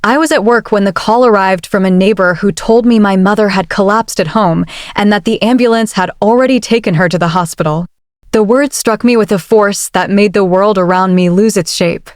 I was at work when the call arrived from a neighbor who told me my mother had collapsed at home and that the ambulance had already taken her to the hospital. The words struck me with a force that made the world around me lose its shape.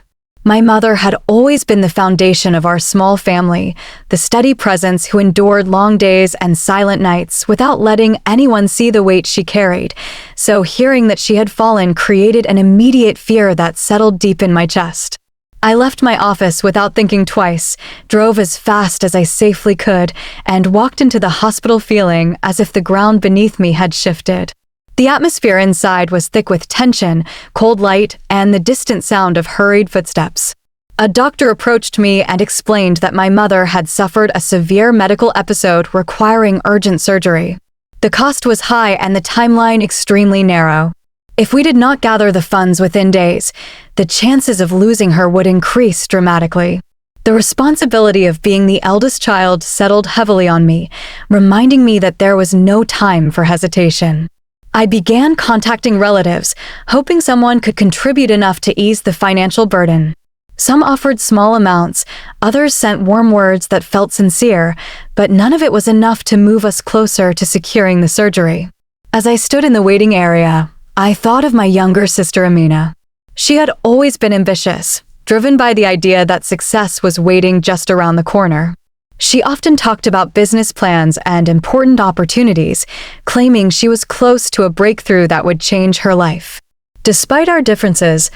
My mother had always been the foundation of our small family, the steady presence who endured long days and silent nights without letting anyone see the weight she carried, so hearing that she had fallen created an immediate fear that settled deep in my chest. I left my office without thinking twice, drove as fast as I safely could, and walked into the hospital feeling as if the ground beneath me had shifted. The atmosphere inside was thick with tension, cold light, and the distant sound of hurried footsteps. A doctor approached me and explained that my mother had suffered a severe medical episode requiring urgent surgery. The cost was high and the timeline extremely narrow. If we did not gather the funds within days, the chances of losing her would increase dramatically. The responsibility of being the eldest child settled heavily on me, reminding me that there was no time for hesitation. I began contacting relatives, hoping someone could contribute enough to ease the financial burden. Some offered small amounts, others sent warm words that felt sincere, but none of it was enough to move us closer to securing the surgery. As I stood in the waiting area, I thought of my younger sister Amina. She had always been ambitious, driven by the idea that success was waiting just around the corner. She often talked about business plans and important opportunities, claiming she was close to a breakthrough that would change her life. Despite our differences,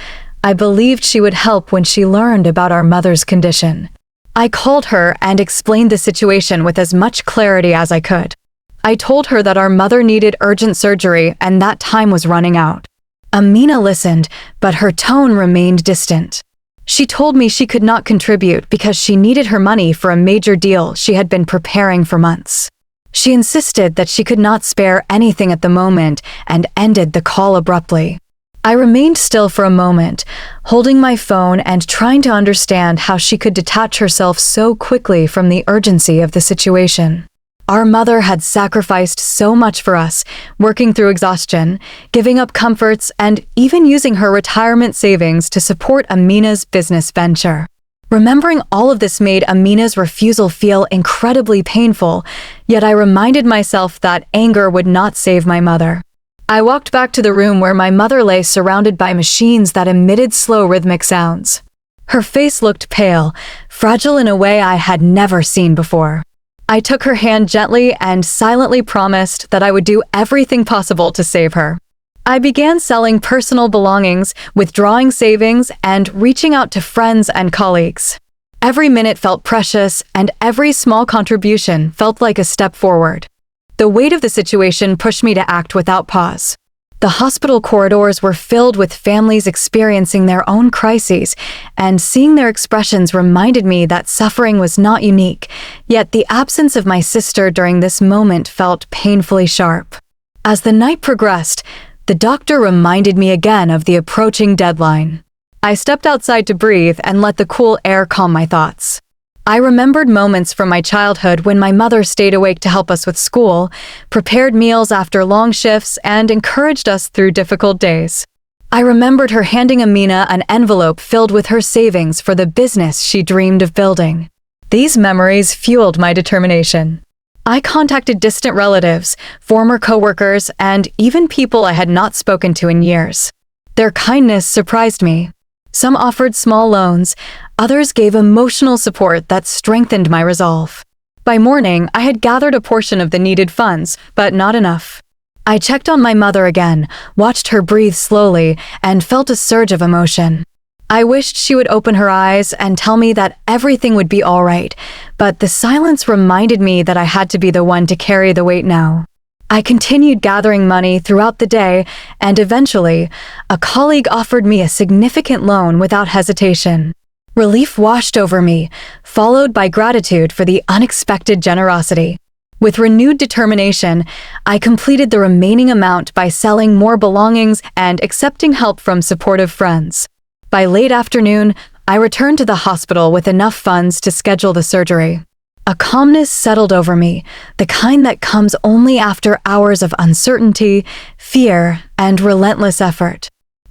I believed she would help when she learned about our mother's condition. I called her and explained the situation with as much clarity as I could. I told her that our mother needed urgent surgery and that time was running out. Amina listened, but her tone remained distant. She told me she could not contribute because she needed her money for a major deal she had been preparing for months. She insisted that she could not spare anything at the moment and ended the call abruptly. I remained still for a moment, holding my phone and trying to understand how she could detach herself so quickly from the urgency of the situation. Our mother had sacrificed so much for us, working through exhaustion, giving up comforts, and even using her retirement savings to support Amina's business venture. Remembering all of this made Amina's refusal feel incredibly painful, yet I reminded myself that anger would not save my mother. I walked back to the room where my mother lay surrounded by machines that emitted slow rhythmic sounds. Her face looked pale, fragile in a way I had never seen before. I took her hand gently and silently promised that I would do everything possible to save her. I began selling personal belongings, withdrawing savings, and reaching out to friends and colleagues. Every minute felt precious, and every small contribution felt like a step forward. The weight of the situation pushed me to act without pause. The hospital corridors were filled with families experiencing their own crises, and seeing their expressions reminded me that suffering was not unique, yet the absence of my sister during this moment felt painfully sharp. As the night progressed, the doctor reminded me again of the approaching deadline. I stepped outside to breathe and let the cool air calm my thoughts. I remembered moments from my childhood when my mother stayed awake to help us with school, prepared meals after long shifts, and encouraged us through difficult days. I remembered her handing Amina an envelope filled with her savings for the business she dreamed of building. These memories fueled my determination. I contacted distant relatives, former coworkers, and even people I had not spoken to in years. Their kindness surprised me. Some offered small loans, others gave emotional support that strengthened my resolve. By morning, I had gathered a portion of the needed funds, but not enough. I checked on my mother again, watched her breathe slowly, and felt a surge of emotion. I wished she would open her eyes and tell me that everything would be all right, but the silence reminded me that I had to be the one to carry the weight now. I continued gathering money throughout the day, and eventually, a colleague offered me a significant loan without hesitation. Relief washed over me, followed by gratitude for the unexpected generosity. With renewed determination, I completed the remaining amount by selling more belongings and accepting help from supportive friends. By late afternoon, I returned to the hospital with enough funds to schedule the surgery. A calmness settled over me, the kind that comes only after hours of uncertainty, fear, and relentless effort.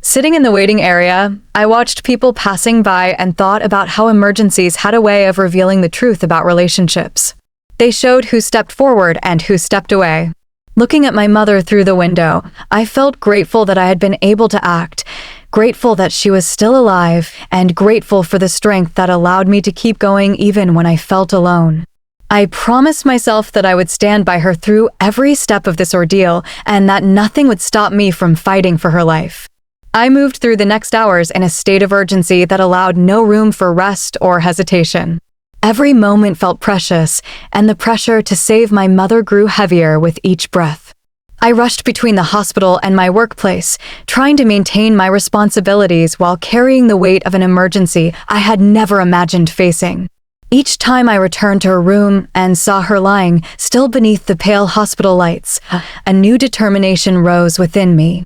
Sitting in the waiting area, I watched people passing by and thought about how emergencies had a way of revealing the truth about relationships. They showed who stepped forward and who stepped away. Looking at my mother through the window, I felt grateful that I had been able to act, grateful that she was still alive, and grateful for the strength that allowed me to keep going even when I felt alone. I promised myself that I would stand by her through every step of this ordeal and that nothing would stop me from fighting for her life. I moved through the next hours in a state of urgency that allowed no room for rest or hesitation. Every moment felt precious, and the pressure to save my mother grew heavier with each breath. I rushed between the hospital and my workplace, trying to maintain my responsibilities while carrying the weight of an emergency I had never imagined facing. Each time I returned to her room and saw her lying, still beneath the pale hospital lights, a new determination rose within me.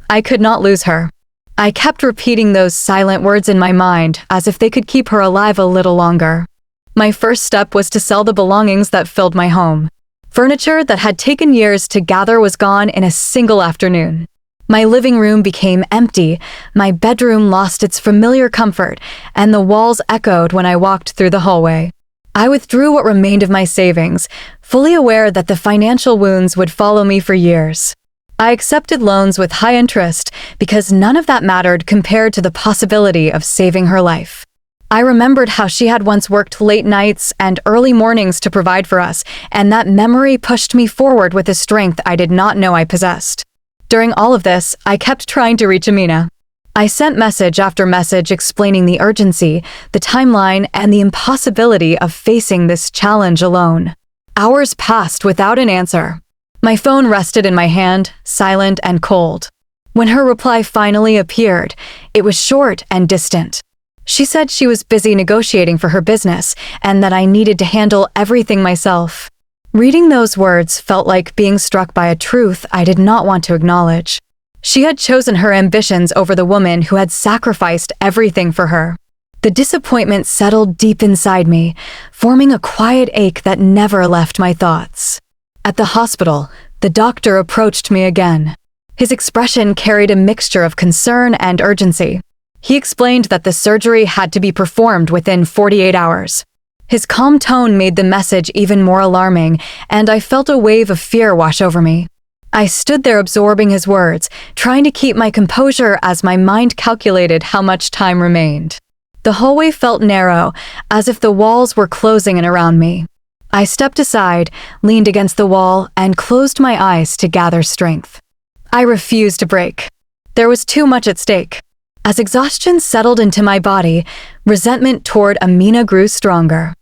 I could not lose her. I kept repeating those silent words in my mind as if they could keep her alive a little longer. My first step was to sell the belongings that filled my home. Furniture that had taken years to gather was gone in a single afternoon. My living room became empty, my bedroom lost its familiar comfort, and the walls echoed when I walked through the hallway. I withdrew what remained of my savings, fully aware that the financial wounds would follow me for years. I accepted loans with high interest because none of that mattered compared to the possibility of saving her life. I remembered how she had once worked late nights and early mornings to provide for us, and that memory pushed me forward with a strength I did not know I possessed. During all of this, I kept trying to reach Amina. I sent message after message explaining the urgency, the timeline, and the impossibility of facing this challenge alone. Hours passed without an answer. My phone rested in my hand, silent and cold. When her reply finally appeared, it was short and distant. She said she was busy negotiating for her business and that I needed to handle everything myself. Reading those words felt like being struck by a truth I did not want to acknowledge. She had chosen her ambitions over the woman who had sacrificed everything for her. The disappointment settled deep inside me, forming a quiet ache that never left my thoughts. At the hospital, the doctor approached me again. His expression carried a mixture of concern and urgency. He explained that the surgery had to be performed within 48 hours. His calm tone made the message even more alarming, and I felt a wave of fear wash over me. I stood there absorbing his words, trying to keep my composure as my mind calculated how much time remained. The hallway felt narrow, as if the walls were closing in around me. I stepped aside, leaned against the wall, and closed my eyes to gather strength. I refused to break. There was too much at stake. As exhaustion settled into my body, resentment toward Amina grew stronger.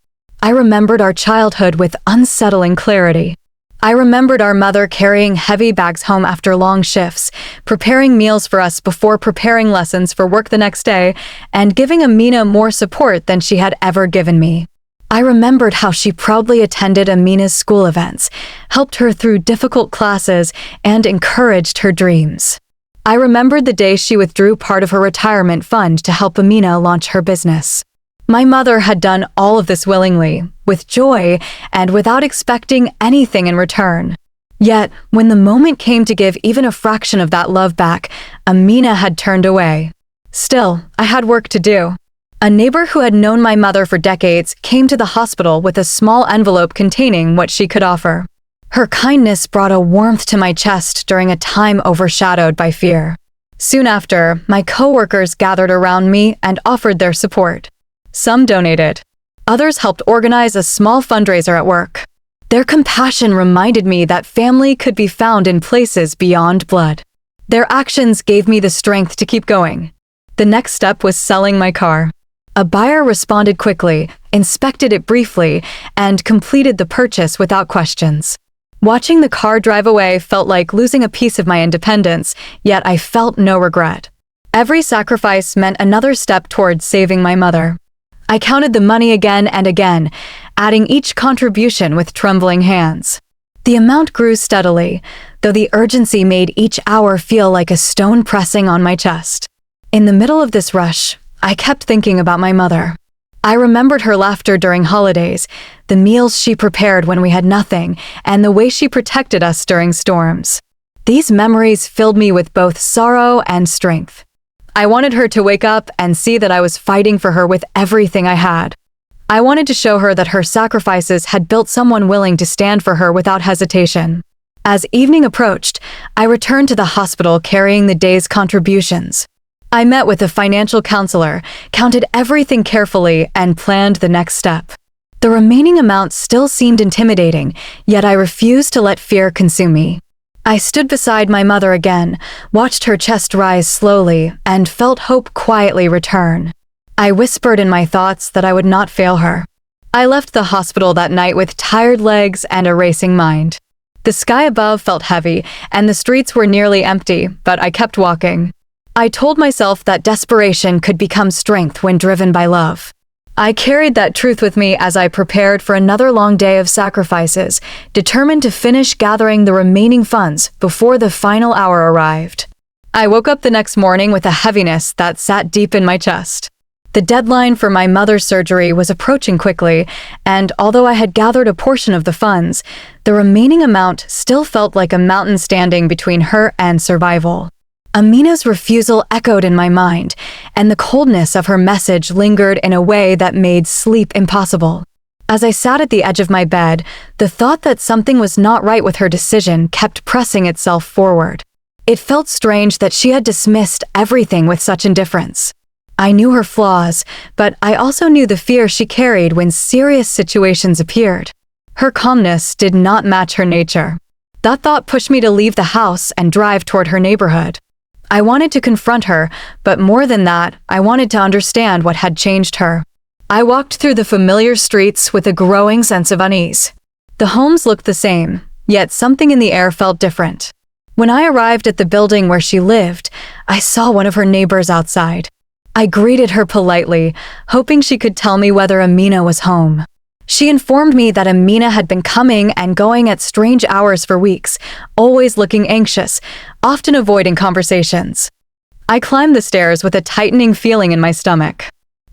I remembered our childhood with unsettling clarity. I remembered our mother carrying heavy bags home after long shifts, preparing meals for us before preparing lessons for work the next day, and giving Amina more support than she had ever given me. I remembered how she proudly attended Amina's school events, helped her through difficult classes, and encouraged her dreams. I remembered the day she withdrew part of her retirement fund to help Amina launch her business. My mother had done all of this willingly, with joy, and without expecting anything in return. Yet, when the moment came to give even a fraction of that love back, Amina had turned away. Still, I had work to do. A neighbor who had known my mother for decades came to the hospital with a small envelope containing what she could offer. Her kindness brought a warmth to my chest during a time overshadowed by fear. Soon after, my coworkers gathered around me and offered their support. Some donated. Others helped organize a small fundraiser at work. Their compassion reminded me that family could be found in places beyond blood. Their actions gave me the strength to keep going. The next step was selling my car. A buyer responded quickly, inspected it briefly, and completed the purchase without questions. Watching the car drive away felt like losing a piece of my independence, yet I felt no regret. Every sacrifice meant another step towards saving my mother. I counted the money again and again, adding each contribution with trembling hands. The amount grew steadily, though the urgency made each hour feel like a stone pressing on my chest. In the middle of this rush, I kept thinking about my mother. I remembered her laughter during holidays, the meals she prepared when we had nothing, and the way she protected us during storms. These memories filled me with both sorrow and strength. I wanted her to wake up and see that I was fighting for her with everything I had. I wanted to show her that her sacrifices had built someone willing to stand for her without hesitation. As evening approached, I returned to the hospital carrying the day's contributions. I met with a financial counselor, counted everything carefully, and planned the next step. The remaining amount still seemed intimidating, yet I refused to let fear consume me. I stood beside my mother again, watched her chest rise slowly, and felt hope quietly return. I whispered in my thoughts that I would not fail her. I left the hospital that night with tired legs and a racing mind. The sky above felt heavy, and the streets were nearly empty, but I kept walking. I told myself that desperation could become strength when driven by love. I carried that truth with me as I prepared for another long day of sacrifices, determined to finish gathering the remaining funds before the final hour arrived. I woke up the next morning with a heaviness that sat deep in my chest. The deadline for my mother's surgery was approaching quickly, and although I had gathered a portion of the funds, the remaining amount still felt like a mountain standing between her and survival. Amina's refusal echoed in my mind, and the coldness of her message lingered in a way that made sleep impossible. As I sat at the edge of my bed, the thought that something was not right with her decision kept pressing itself forward. It felt strange that she had dismissed everything with such indifference. I knew her flaws, but I also knew the fear she carried when serious situations appeared. Her calmness did not match her nature. That thought pushed me to leave the house and drive toward her neighborhood. I wanted to confront her, but more than that, I wanted to understand what had changed her. I walked through the familiar streets with a growing sense of unease. The homes looked the same, yet something in the air felt different. When I arrived at the building where she lived, I saw one of her neighbors outside. I greeted her politely, hoping she could tell me whether Amina was home. She informed me that Amina had been coming and going at strange hours for weeks, always looking anxious, often avoiding conversations. I climbed the stairs with a tightening feeling in my stomach.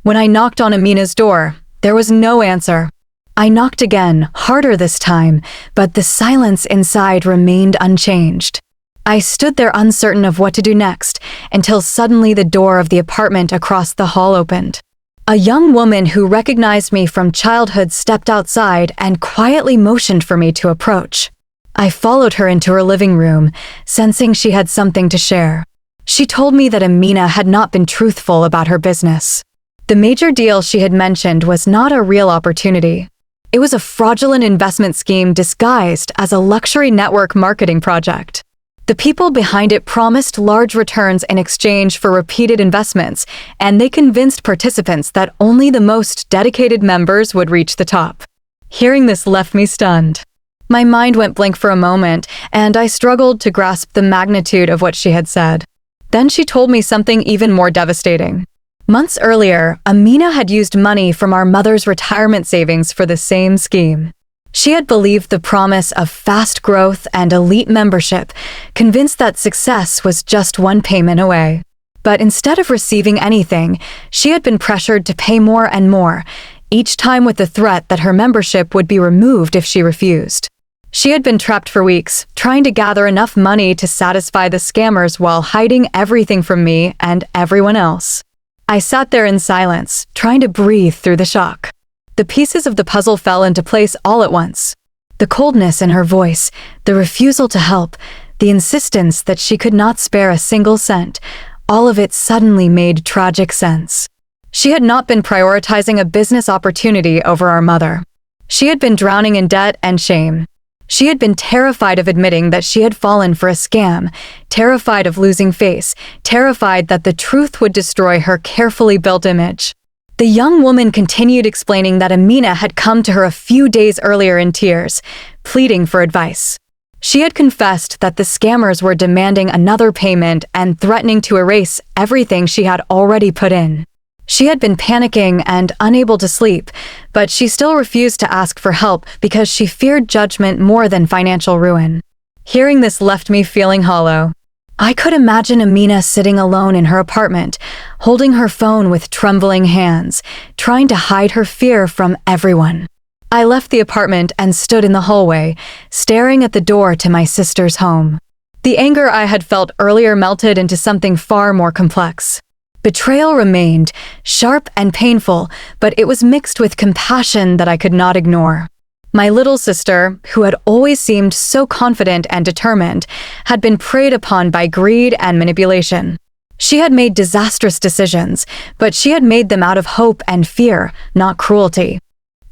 When I knocked on Amina's door, there was no answer. I knocked again, harder this time, but the silence inside remained unchanged. I stood there uncertain of what to do next, until suddenly the door of the apartment across the hall opened. A young woman who recognized me from childhood stepped outside and quietly motioned for me to approach. I followed her into her living room, sensing she had something to share. She told me that Amina had not been truthful about her business. The major deal she had mentioned was not a real opportunity. It was a fraudulent investment scheme disguised as a luxury network marketing project. The people behind it promised large returns in exchange for repeated investments, and they convinced participants that only the most dedicated members would reach the top. Hearing this left me stunned. My mind went blank for a moment, and I struggled to grasp the magnitude of what she had said. Then she told me something even more devastating. Months earlier, Amina had used money from our mother's retirement savings for the same scheme. She had believed the promise of fast growth and elite membership, convinced that success was just one payment away. But instead of receiving anything, she had been pressured to pay more and more, each time with the threat that her membership would be removed if she refused. She had been trapped for weeks, trying to gather enough money to satisfy the scammers while hiding everything from me and everyone else. I sat there in silence, trying to breathe through the shock. The pieces of the puzzle fell into place all at once. The coldness in her voice, the refusal to help, the insistence that she could not spare a single cent, all of it suddenly made tragic sense. She had not been prioritizing a business opportunity over our mother. She had been drowning in debt and shame. She had been terrified of admitting that she had fallen for a scam, terrified of losing face, terrified that the truth would destroy her carefully built image. The young woman continued explaining that Amina had come to her a few days earlier in tears, pleading for advice. She had confessed that the scammers were demanding another payment and threatening to erase everything she had already put in. She had been panicking and unable to sleep, but she still refused to ask for help because she feared judgment more than financial ruin. Hearing this left me feeling hollow. I could imagine Amina sitting alone in her apartment, holding her phone with trembling hands, trying to hide her fear from everyone. I left the apartment and stood in the hallway, staring at the door to my sister's home. The anger I had felt earlier melted into something far more complex. Betrayal remained, sharp and painful, but it was mixed with compassion that I could not ignore. My little sister, who had always seemed so confident and determined, had been preyed upon by greed and manipulation. She had made disastrous decisions, but she had made them out of hope and fear, not cruelty.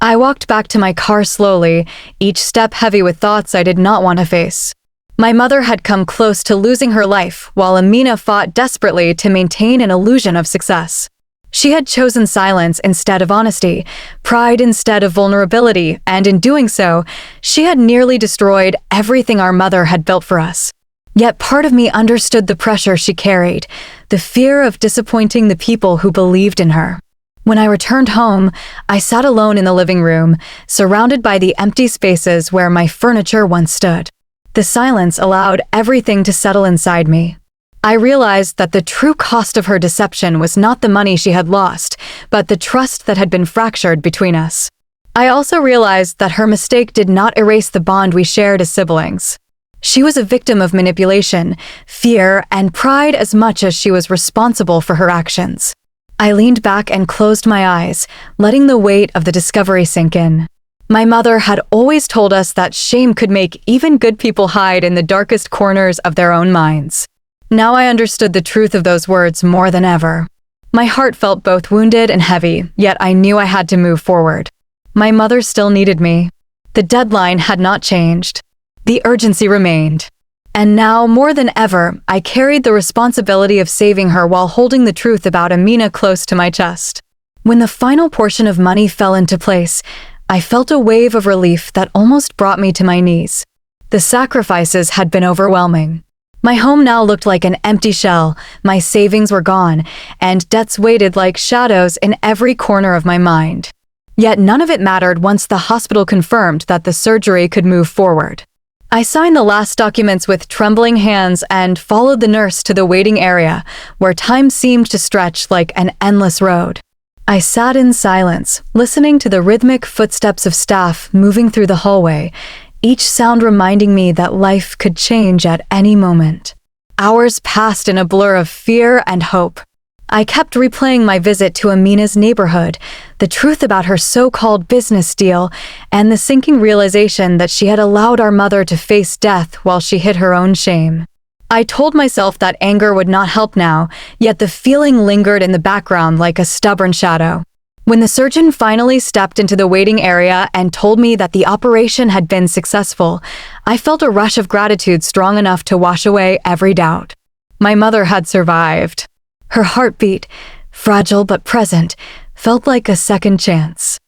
I walked back to my car slowly, each step heavy with thoughts I did not want to face. My mother had come close to losing her life, while Amina fought desperately to maintain an illusion of success. She had chosen silence instead of honesty, pride instead of vulnerability, and in doing so, she had nearly destroyed everything our mother had built for us. Yet part of me understood the pressure she carried, the fear of disappointing the people who believed in her. When I returned home, I sat alone in the living room, surrounded by the empty spaces where my furniture once stood. The silence allowed everything to settle inside me. I realized that the true cost of her deception was not the money she had lost, but the trust that had been fractured between us. I also realized that her mistake did not erase the bond we shared as siblings. She was a victim of manipulation, fear, and pride as much as she was responsible for her actions. I leaned back and closed my eyes, letting the weight of the discovery sink in. My mother had always told us that shame could make even good people hide in the darkest corners of their own minds. Now I understood the truth of those words more than ever. My heart felt both wounded and heavy, yet I knew I had to move forward. My mother still needed me. The deadline had not changed. The urgency remained. And now, more than ever, I carried the responsibility of saving her while holding the truth about Amina close to my chest. When the final portion of money fell into place, I felt a wave of relief that almost brought me to my knees. The sacrifices had been overwhelming. My home now looked like an empty shell, my savings were gone, and debts waited like shadows in every corner of my mind. Yet none of it mattered once the hospital confirmed that the surgery could move forward. I signed the last documents with trembling hands and followed the nurse to the waiting area, where time seemed to stretch like an endless road. I sat in silence, listening to the rhythmic footsteps of staff moving through the hallway, each sound reminding me that life could change at any moment. Hours passed in a blur of fear and hope. I kept replaying my visit to Amina's neighborhood, the truth about her so-called business deal, and the sinking realization that she had allowed our mother to face death while she hid her own shame. I told myself that anger would not help now, yet the feeling lingered in the background like a stubborn shadow. When the surgeon finally stepped into the waiting area and told me that the operation had been successful, I felt a rush of gratitude strong enough to wash away every doubt. My mother had survived. Her heartbeat, fragile but present, felt like a second chance.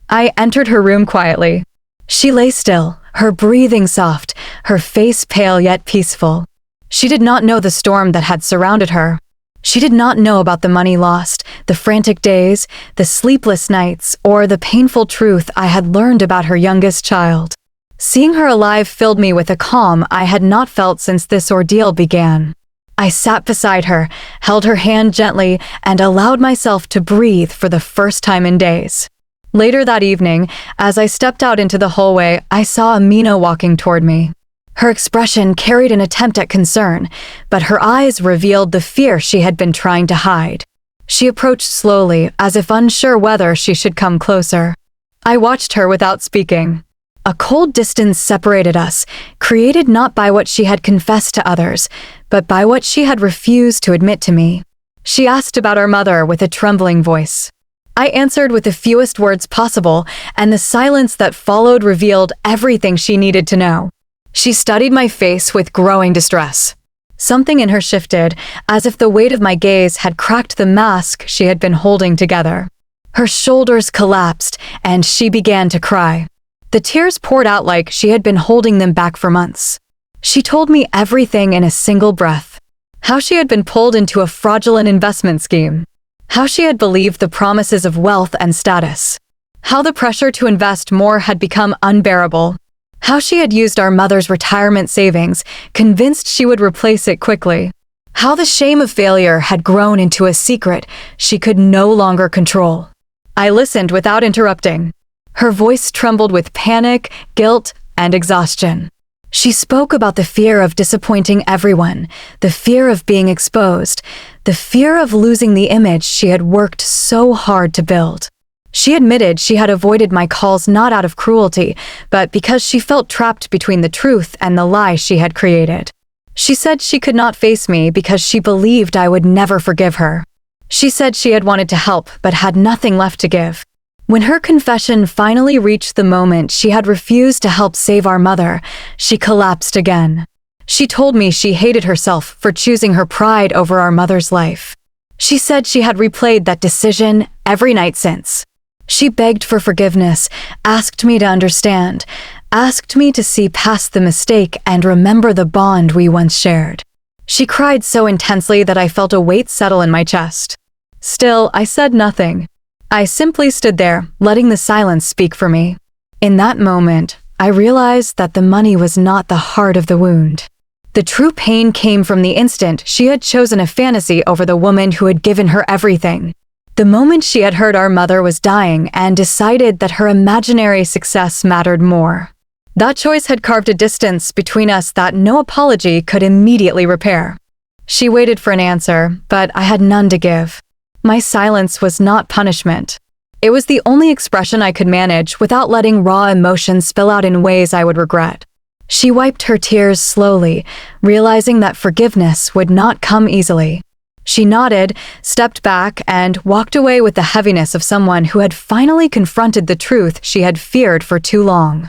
I entered her room quietly. She lay still, her breathing soft, her face pale yet peaceful. She did not know the storm that had surrounded her. She did not know about the money lost, the frantic days, the sleepless nights, or the painful truth I had learned about her youngest child. Seeing her alive filled me with a calm I had not felt since this ordeal began. I sat beside her, held her hand gently, and allowed myself to breathe for the first time in days. Later that evening, as I stepped out into the hallway, I saw Amina walking toward me. Her expression carried an attempt at concern, but her eyes revealed the fear she had been trying to hide. She approached slowly, as if unsure whether she should come closer. I watched her without speaking. A cold distance separated us, created not by what she had confessed to others, but by what she had refused to admit to me. She asked about our mother with a trembling voice. I answered with the fewest words possible, and the silence that followed revealed everything she needed to know. She studied my face with growing distress. Something in her shifted, as if the weight of my gaze had cracked the mask she had been holding together. Her shoulders collapsed, and she began to cry. The tears poured out like she had been holding them back for months. She told me everything in a single breath. How she had been pulled into a fraudulent investment scheme. How she had believed the promises of wealth and status. How the pressure to invest more had become unbearable. How she had used our mother's retirement savings, convinced she would replace it quickly. How the shame of failure had grown into a secret she could no longer control. I listened without interrupting. Her voice trembled with panic, guilt, and exhaustion. She spoke about the fear of disappointing everyone, the fear of being exposed, the fear of losing the image she had worked so hard to build. She admitted she had avoided my calls not out of cruelty, but because she felt trapped between the truth and the lie she had created. She said she could not face me because she believed I would never forgive her. She said she had wanted to help but had nothing left to give. When her confession finally reached the moment she had refused to help save our mother, she collapsed again. She told me she hated herself for choosing her pride over our mother's life. She said she had replayed that decision every night since. She begged for forgiveness, asked me to understand, asked me to see past the mistake and remember the bond we once shared. She cried so intensely that I felt a weight settle in my chest. Still, I said nothing. I simply stood there, letting the silence speak for me. In that moment, I realized that the money was not the heart of the wound. The true pain came from the instant she had chosen a fantasy over the woman who had given her everything. The moment she had heard our mother was dying and decided that her imaginary success mattered more. That choice had carved a distance between us that no apology could immediately repair. She waited for an answer, but I had none to give. My silence was not punishment. It was the only expression I could manage without letting raw emotions spill out in ways I would regret. She wiped her tears slowly, realizing that forgiveness would not come easily. She nodded, stepped back, and walked away with the heaviness of someone who had finally confronted the truth she had feared for too long.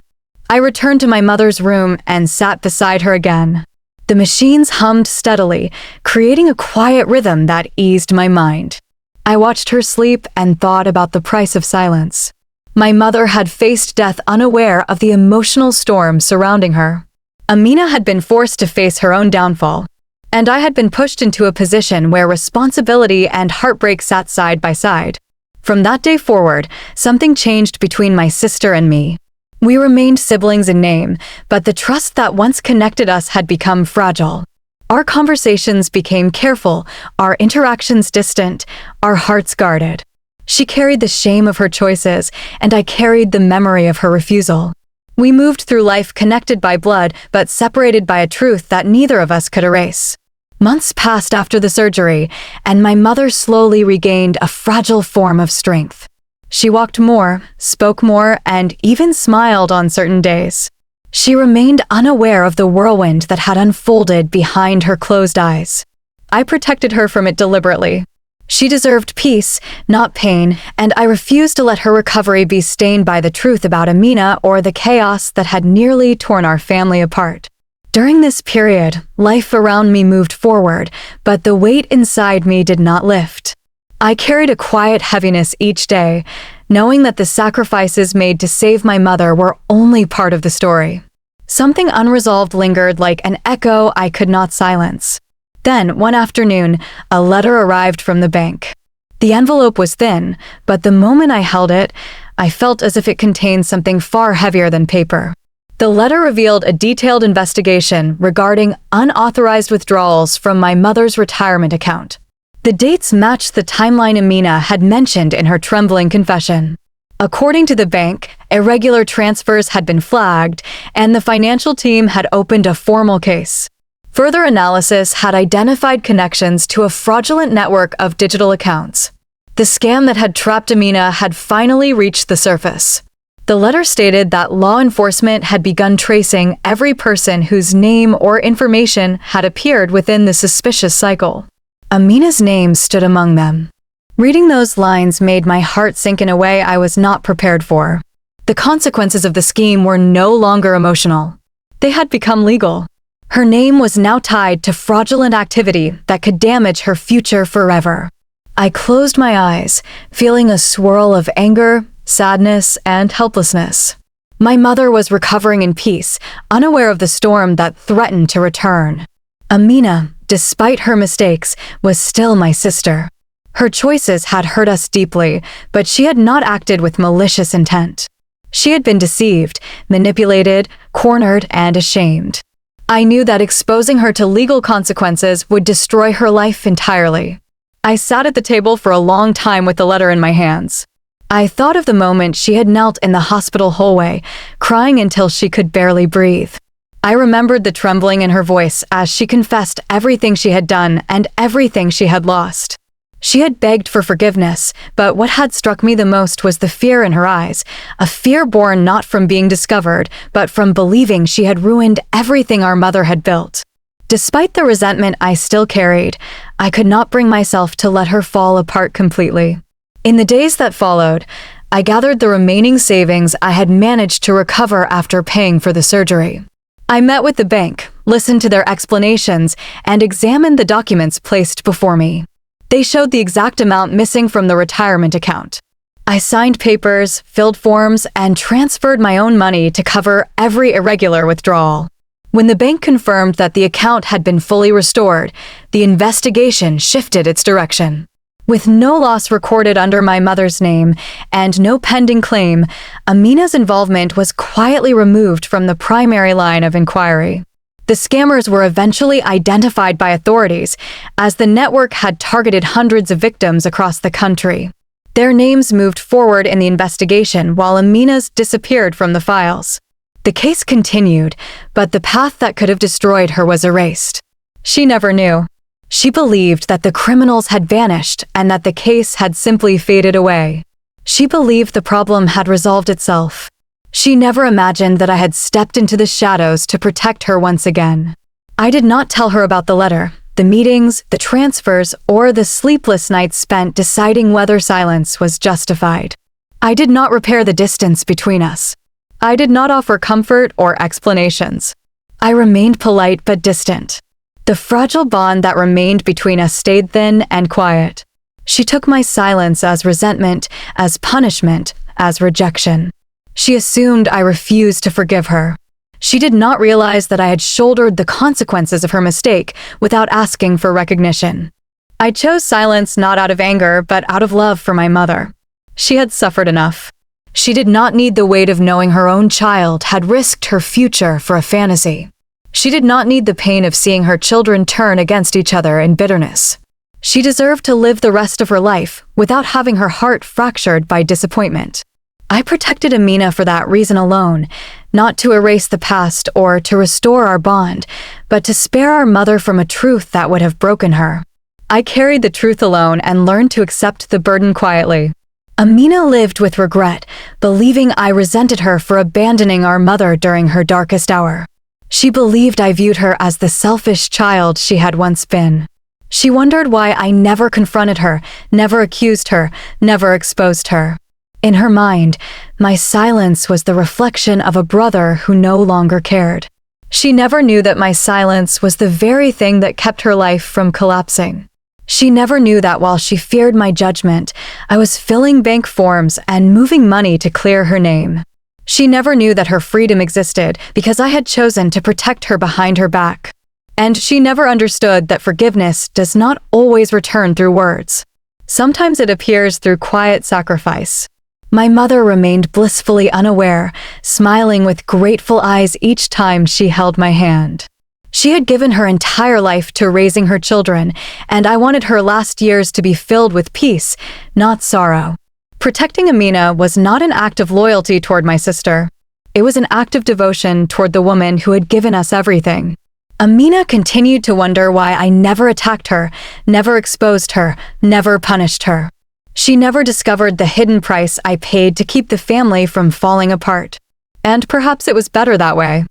I returned to my mother's room and sat beside her again. The machines hummed steadily, creating a quiet rhythm that eased my mind. I watched her sleep and thought about the price of silence. My mother had faced death unaware of the emotional storm surrounding her. Amina had been forced to face her own downfall, and I had been pushed into a position where responsibility and heartbreak sat side by side. From that day forward, something changed between my sister and me. We remained siblings in name, but the trust that once connected us had become fragile. Our conversations became careful, our interactions distant, our hearts guarded. She carried the shame of her choices, and I carried the memory of her refusal. We moved through life connected by blood, but separated by a truth that neither of us could erase. Months passed after the surgery, and my mother slowly regained a fragile form of strength. She walked more, spoke more, and even smiled on certain days. She remained unaware of the whirlwind that had unfolded behind her closed eyes. I protected her from it deliberately. She deserved peace, not pain, and I refused to let her recovery be stained by the truth about Amina or the chaos that had nearly torn our family apart. During this period, life around me moved forward, but the weight inside me did not lift. I carried a quiet heaviness each day, knowing that the sacrifices made to save my mother were only part of the story. Something unresolved lingered like an echo I could not silence. Then, one afternoon, a letter arrived from the bank. The envelope was thin, but the moment I held it, I felt as if it contained something far heavier than paper. The letter revealed a detailed investigation regarding unauthorized withdrawals from my mother's retirement account. The dates matched the timeline Amina had mentioned in her trembling confession. According to the bank, irregular transfers had been flagged, and the financial team had opened a formal case. Further analysis had identified connections to a fraudulent network of digital accounts. The scam that had trapped Amina had finally reached the surface. The letter stated that law enforcement had begun tracing every person whose name or information had appeared within the suspicious cycle. Amina's name stood among them. Reading those lines made my heart sink in a way I was not prepared for. The consequences of the scheme were no longer emotional. They had become legal. Her name was now tied to fraudulent activity that could damage her future forever. I closed my eyes, feeling a swirl of anger, sadness, and helplessness. My mother was recovering in peace, unaware of the storm that threatened to return. Amina, despite her mistakes, was still my sister. Her choices had hurt us deeply, but she had not acted with malicious intent. She had been deceived, manipulated, cornered, and ashamed. I knew that exposing her to legal consequences would destroy her life entirely. I sat at the table for a long time with the letter in my hands. I thought of the moment she had knelt in the hospital hallway, crying until she could barely breathe. I remembered the trembling in her voice as she confessed everything she had done and everything she had lost. She had begged for forgiveness, but what had struck me the most was the fear in her eyes, a fear born not from being discovered, but from believing she had ruined everything our mother had built. Despite the resentment I still carried, I could not bring myself to let her fall apart completely. In the days that followed, I gathered the remaining savings I had managed to recover after paying for the surgery. I met with the bank, listened to their explanations, and examined the documents placed before me. They showed the exact amount missing from the retirement account. I signed papers, filled forms, and transferred my own money to cover every irregular withdrawal. When the bank confirmed that the account had been fully restored, the investigation shifted its direction. With no loss recorded under my mother's name and no pending claim, Amina's involvement was quietly removed from the primary line of inquiry. The scammers were eventually identified by authorities, as the network had targeted hundreds of victims across the country. Their names moved forward in the investigation while Amina's disappeared from the files. The case continued, but the path that could have destroyed her was erased. She never knew. She believed that the criminals had vanished and that the case had simply faded away. She believed the problem had resolved itself. She never imagined that I had stepped into the shadows to protect her once again. I did not tell her about the letter, the meetings, the transfers, or the sleepless nights spent deciding whether silence was justified. I did not repair the distance between us. I did not offer comfort or explanations. I remained polite but distant. The fragile bond that remained between us stayed thin and quiet. She took my silence as resentment, as punishment, as rejection. She assumed I refused to forgive her. She did not realize that I had shouldered the consequences of her mistake without asking for recognition. I chose silence not out of anger, but out of love for my mother. She had suffered enough. She did not need the weight of knowing her own child had risked her future for a fantasy. She did not need the pain of seeing her children turn against each other in bitterness. She deserved to live the rest of her life without having her heart fractured by disappointment. I protected Amina for that reason alone, not to erase the past or to restore our bond, but to spare our mother from a truth that would have broken her. I carried the truth alone and learned to accept the burden quietly. Amina lived with regret, believing I resented her for abandoning our mother during her darkest hour. She believed I viewed her as the selfish child she had once been. She wondered why I never confronted her, never accused her, never exposed her. In her mind, my silence was the reflection of a brother who no longer cared. She never knew that my silence was the very thing that kept her life from collapsing. She never knew that while she feared my judgment, I was filling bank forms and moving money to clear her name. She never knew that her freedom existed because I had chosen to protect her behind her back. And she never understood that forgiveness does not always return through words. Sometimes it appears through quiet sacrifice. My mother remained blissfully unaware, smiling with grateful eyes each time she held my hand. She had given her entire life to raising her children, and I wanted her last years to be filled with peace, not sorrow. Protecting Amina was not an act of loyalty toward my sister. It was an act of devotion toward the woman who had given us everything. Amina continued to wonder why I never attacked her, never exposed her, never punished her. She never discovered the hidden price I paid to keep the family from falling apart. And perhaps it was better that way.